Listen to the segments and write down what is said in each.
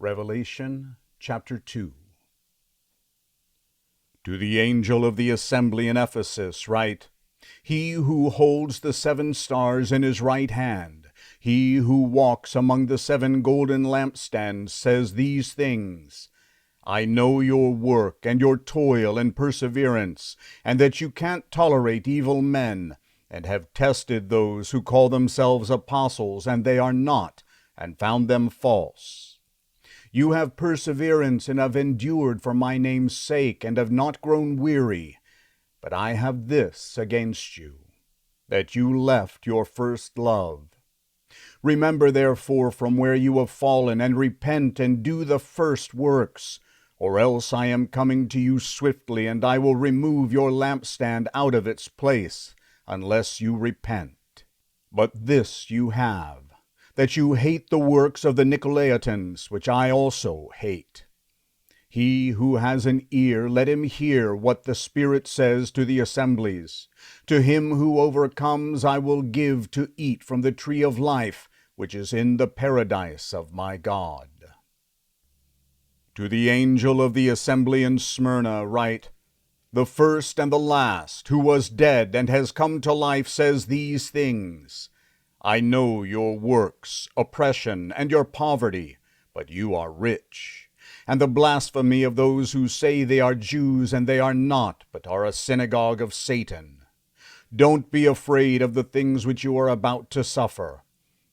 Revelation chapter 2. To the angel of the assembly in Ephesus write, He who holds the 7 stars in his right hand, he who walks among the 7 golden lampstands, says these things, I know your work and your toil and perseverance, and that you can't tolerate evil men, and have tested those who call themselves apostles, and they are not, and found them false. You have perseverance and have endured for my name's sake, and have not grown weary. But I have this against you, that you left your first love. Remember therefore from where you have fallen, and repent and do the first works, or else I am coming to you swiftly, and I will remove your lampstand out of its place, unless you repent. But this you have, that you hate the works of the Nicolaitans, which I also hate. He who has an ear, let him hear what the Spirit says to the assemblies. To him who overcomes I will give to eat from the tree of life, which is in the paradise of my God. To the angel of the assembly in Smyrna write, The first and the last, who was dead and has come to life, says these things, I know your works, oppression, and your poverty, but you are rich, and the blasphemy of those who say they are Jews and they are not, but are a synagogue of Satan. Don't be afraid of the things which you are about to suffer.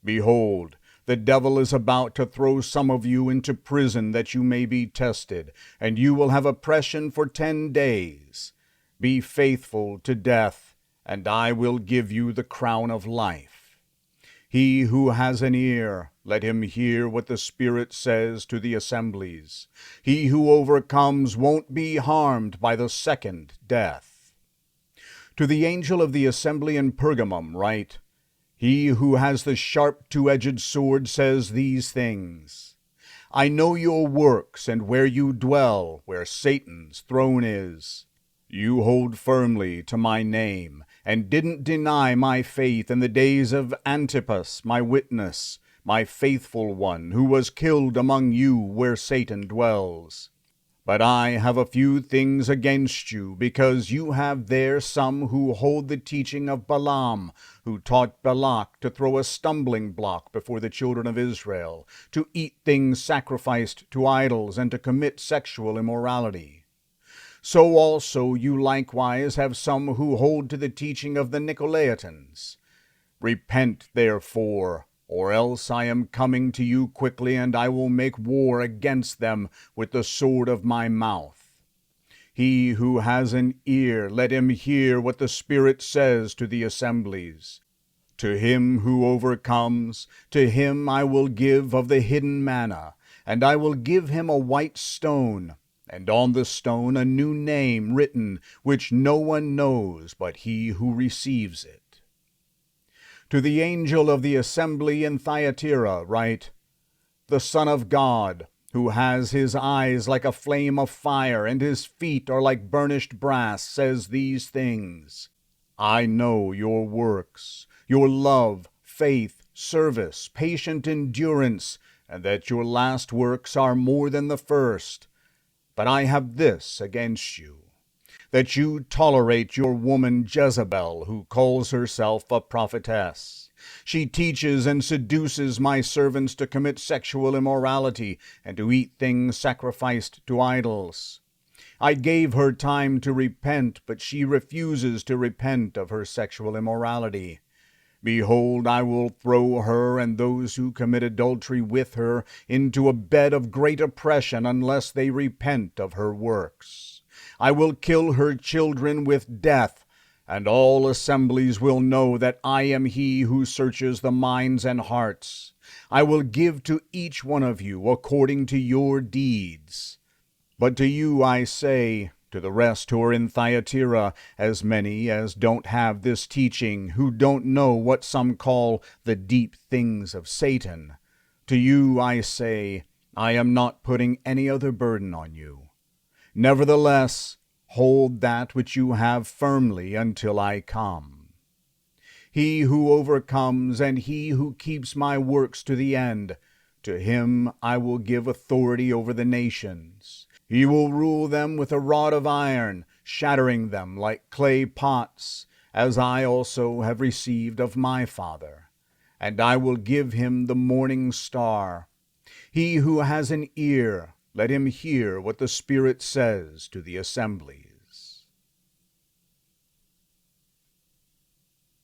Behold, the devil is about to throw some of you into prison that you may be tested, and you will have oppression for 10 days. Be faithful to death, and I will give you the crown of life. He who has an ear, let him hear what the Spirit says to the assemblies. He who overcomes won't be harmed by the second death. To the angel of the assembly in Pergamum write, He who has the sharp 2-edged sword says these things, I know your works and where you dwell, where Satan's throne is. You hold firmly to my name, and didn't deny my faith in the days of Antipas, my witness, my faithful one, who was killed among you where Satan dwells. But I have a few things against you, because you have there some who hold the teaching of Balaam, who taught Balak to throw a stumbling block before the children of Israel, to eat things sacrificed to idols, and to commit sexual immorality. So also you likewise have some who hold to the teaching of the Nicolaitans. Repent therefore, or else I am coming to you quickly, and I will make war against them with the sword of my mouth. He who has an ear, let him hear what the Spirit says to the assemblies. To him who overcomes, to him I will give of the hidden manna, and I will give him a white stone, and on the stone a new name written, which no one knows but he who receives it. To the angel of the assembly in Thyatira write, The Son of God, who has his eyes like a flame of fire, and his feet are like burnished brass, says these things, I know your works, your love, faith, service, patient endurance, and that your last works are more than the first. But I have this against you, that you tolerate your woman Jezebel, who calls herself a prophetess. She teaches and seduces my servants to commit sexual immorality and to eat things sacrificed to idols. I gave her time to repent, but she refuses to repent of her sexual immorality. Behold, I will throw her and those who commit adultery with her into a bed of great oppression unless they repent of her works. I will kill her children with death, and all assemblies will know that I am he who searches the minds and hearts. I will give to each one of you according to your deeds. But to you I say, to the rest who are in Thyatira, as many as don't have this teaching, who don't know what some call the deep things of Satan, to you I say, I am not putting any other burden on you. Nevertheless, hold that which you have firmly until I come. He who overcomes and he who keeps my works to the end, To him I will give authority over the nations. He will rule them with a rod of iron, shattering them like clay pots, as I also have received of my Father. And I will give him the morning star. He who has an ear, let him hear what the Spirit says to the assemblies.